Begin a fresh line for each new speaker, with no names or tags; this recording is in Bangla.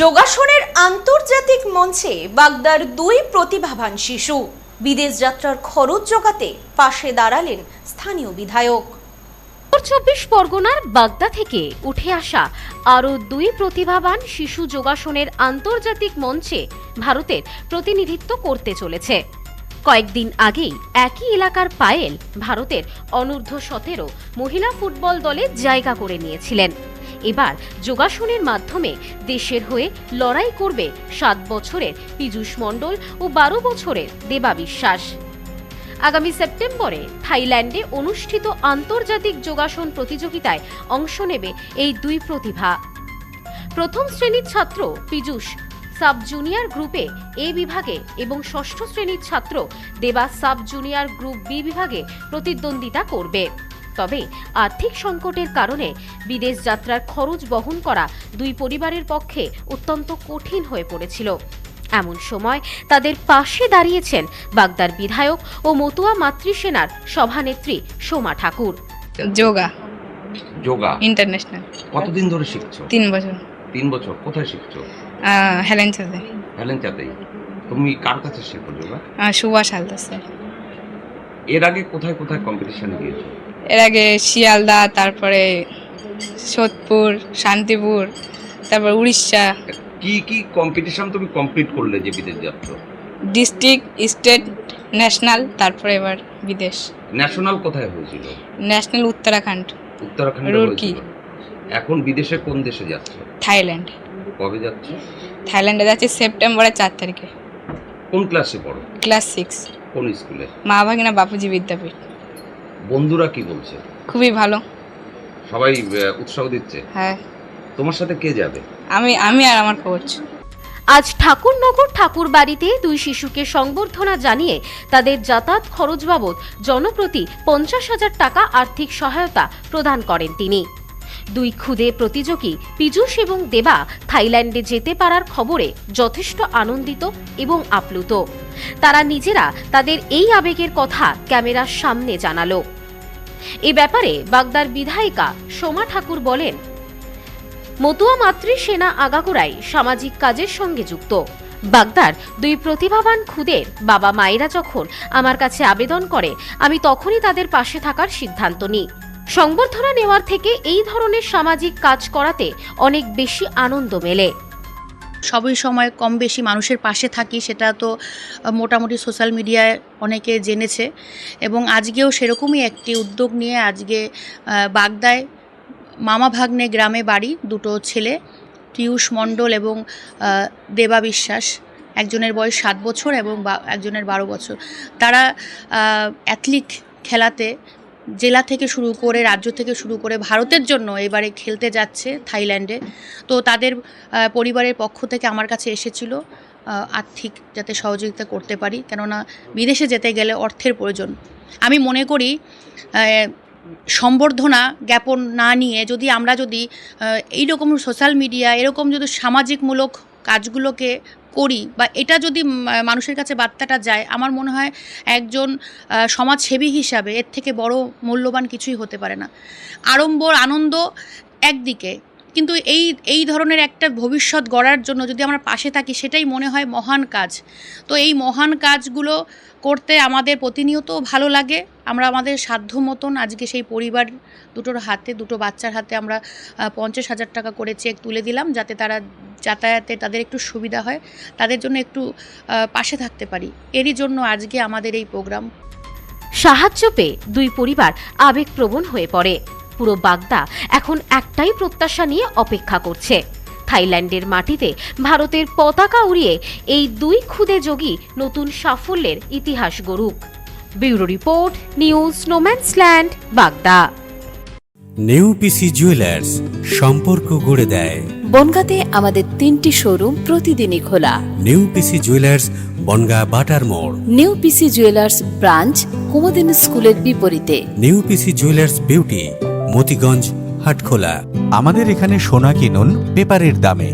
যোগাসনের আন্তর্জাতিক মঞ্চে বাগদার দুই প্রতিভাবান শিশু। বিদেশ যাত্রার খরচ জোগাতে পাশে দাঁড়ালেন স্থানীয় বিধায়ক।
উত্তর চব্বিশ পরগনার বাগদা থেকে উঠে আসা আরও দুই প্রতিভাবান শিশু যোগাসনের আন্তর্জাতিক মঞ্চে ভারতের প্রতিনিধিত্ব করতে চলেছে। কয়েকদিন আগেই একই এলাকার পায়েল ভারতের অনূর্ধ্ব 17 মহিলা ফুটবল দলে জায়গা করে নিয়েছিলেন। এবার যোগাসনের মাধ্যমে দেশের হয়ে লড়াই করবে 7 বছরের পীযূষ মণ্ডল ও 12 বছরের দেবা বিশ্বাস। আগামী সেপ্টেম্বরে থাইল্যান্ডে অনুষ্ঠিত আন্তর্জাতিক যোগাসন প্রতিযোগিতায় অংশ নেবে এই দুই প্রতিভা। প্রথম শ্রেণীর ছাত্র পীযূষ সাব জুনিয়র গ্রুপে এ বিভাগে এবং ষষ্ঠ শ্রেণীর ছাত্র দেবা সাব জুনিয়র গ্রুপ বি বিভাগে প্রতিদ্বন্দ্বিতা করবে। তবে আর্থিক সংকটের কারণে বিদেশ যাত্রার খরচ বহন করা দুই পরিবারের পক্ষে অত্যন্ত কঠিন হয়ে পড়েছিল। এমন সময় তাদের পাশে দাঁড়িয়েছেন বাগদার বিধায়ক ও মতুয়া মাতৃসেনার সভানেত্রী সোমা ঠাকুর।
যোগা
ইন্টারন্যাশনাল।
কতদিন ধরে শিখছো?
3 বছর।
3 বছর। কোথায় শিখছো?
হেলেঞ্চাতে।
হেলেঞ্চাতেই। তুমি কার কাছে শেখো যোগা?
সুভাষ হালদার স্যার।
এর আগে কোথায় কোথায় কম্পিটিশনে গিয়েছো?
এর আগে শিয়ালদা, তারপরে সোদপুর, শান্তিপুর, তারপর উড়িষ্যা।
কি কি কম্পিটিশন তুমি কমপ্লিট করলে যে বিদেশ যাচ্ছ?
ডিস্ট্রিক্ট, স্টেট, ন্যাশনাল, তারপরে এবার বিদেশ।
ন্যাশনাল কোথায় হয়েছিল?
ন্যাশনাল উত্তরাখণ্ড।
উত্তরাখণ্ডে
রুরকি।
হয়েছিল। এখন বিদেশে কোন দেশে যাচ্ছ?
থাইল্যান্ড।
কবে যাচ্ছ?
থাইল্যান্ডে যাচ্ছি সেপ্টেম্বরের 4 তারিখে।
কোন ক্লাসে পড়ো?
ক্লাস 6।
কোন স্কুলে?
মা ভাগিনা বাপুজি বিদ্যাপীঠ।
বন্ধুরা কি বলছে?
খুবই ভালো।
সবাই উৎসাহ দিচ্ছে?
হ্যাঁ।
তোমার সাথে কে যাবে?
আমি আর আমার কোচ।
আজ ঠাকুরনগর ঠাকুর বাড়িতে দুই শিশুকে সংবর্ধনা জানিয়ে তাদের যাতায়াত খরচ বাবদ জনপ্রতি 50,000 টাকা আর্থিক সহায়তা প্রদান করেন তিনি। দুই ক্ষুদে প্রতিযোগী পীযূষ এবং দেবা থাইল্যান্ডে যেতে পারার খবরে যথেষ্ট আনন্দিত এবং আপ্লুত। তারা নিজেরা তাদের এই আবেগের কথা ক্যামেরার সামনে জানালো। এ ব্যাপারে বাগদার বিধায়িকা সোমা ঠাকুর বলেন, মতুয়া মাতৃসেনা আগাগোড়াই সামাজিক কাজের সঙ্গে যুক্ত। বাগদার দুই প্রতিভাবান খুদের বাবা মায়েরা যখন আমার কাছে আবেদন করে, আমি তখনই তাদের পাশে থাকার সিদ্ধান্ত নিই। সংবর্ধনা নেওয়ার থেকে এই ধরনের সামাজিক কাজ করাতে অনেক বেশি আনন্দ মেলে।
সবই সময় কম বেশি মানুষের পাশে থাকি, সেটা তো মোটামুটি সোশ্যাল মিডিয়ায় অনেকে জেনেছে। এবং আজকেও সেরকমই একটি উদ্যোগ নিয়ে আজকে বাগদায় মামা ভাগ্নে গ্রামে বাড়ি, দুটো ছেলে পীযূষ মণ্ডল এবং দেবা বিশ্বাস। একজনের বয়স 7 বছর এবং একজনের 12 বছর। তারা অ্যাথলিট খেলাতে জেলা থেকে শুরু করে রাজ্য থেকে শুরু করে ভারতের জন্য এবারে খেলতে যাচ্ছে থাইল্যান্ডে। তো তাদের পরিবারের পক্ষ থেকে আমার কাছে এসেছিল আর্থিক যাতে সহযোগিতা করতে পারি, কেননা বিদেশে যেতে গেলে অর্থের প্রয়োজন। আমি মনে করি সম্বর্ধনা জ্ঞাপন না নিয়ে আমরা যদি এইরকম সোশ্যাল মিডিয়া এরকম যদি সামাজিকমূলক কাজগুলোকে করি বা এটা যদি মানুষের কাছে বার্তাটা যায়, আমার মনে হয় একজন সমাজসেবী হিসাবে এর থেকে বড় মূল্যবান কিছুই হতে পারে না। আনন্দ একদিকে, কিন্তু এই ধরনের একটা ভবিষ্যৎ গড়ার জন্য যদি আমরা পাশে থাকি, সেটাই মনে হয় মহান কাজ। তো এই মহান কাজগুলো করতে আমাদের প্রতিনিয়ত ভালো লাগে। আমরা আমাদের সাধ্য মতন আজকে সেই পরিবার দুটোর হাতে, দুটো বাচ্চার হাতে আমরা 50,000 টাকা করে চেক তুলে দিলাম, যাতে তারা যাতায়াতে তাদের একটু সুবিধা হয়, তাদের জন্য একটু পাশে থাকতে পারি। এরই জন্য আজকে আমাদের এই প্রোগ্রাম।
সাহায্য পেয়ে দুই পরিবার আবেগপ্রবণ হয়ে পড়ে। পুরো বাগদা এখন একটাই প্রত্যাশা নিয়ে অপেক্ষা করছে, থাইল্যান্ডের মাটিতে ভারতের পতাকা উড়িয়ে এই দুই ক্ষুদে যোগী নতুন সাফল্যের ইতিহাস গড়ুক। ব্যুরো রিপোর্ট, নিউজ নোম্যান্সল্যান্ড, বাগদা।
নেউপিসি জুয়েলার্স, সম্পর্ক গড়ে দেয়।
বনগাঁতে আমাদের 3টি শোরুম প্রতিদিনই খোলা।
নেউপিসি জুয়েলার্স, বনগাঁ বাটার মোড়।
নেউপিসি জুয়েলার্স ব্রাঞ্চ কুমুদিন স্কুলের বিপরীতে।
নেউপিসি জুয়েলার্স বিউটি, মতিগঞ্জ, হাটখোলা।
আমাদের এখানে সোনা কিনুন পেপারের দামে।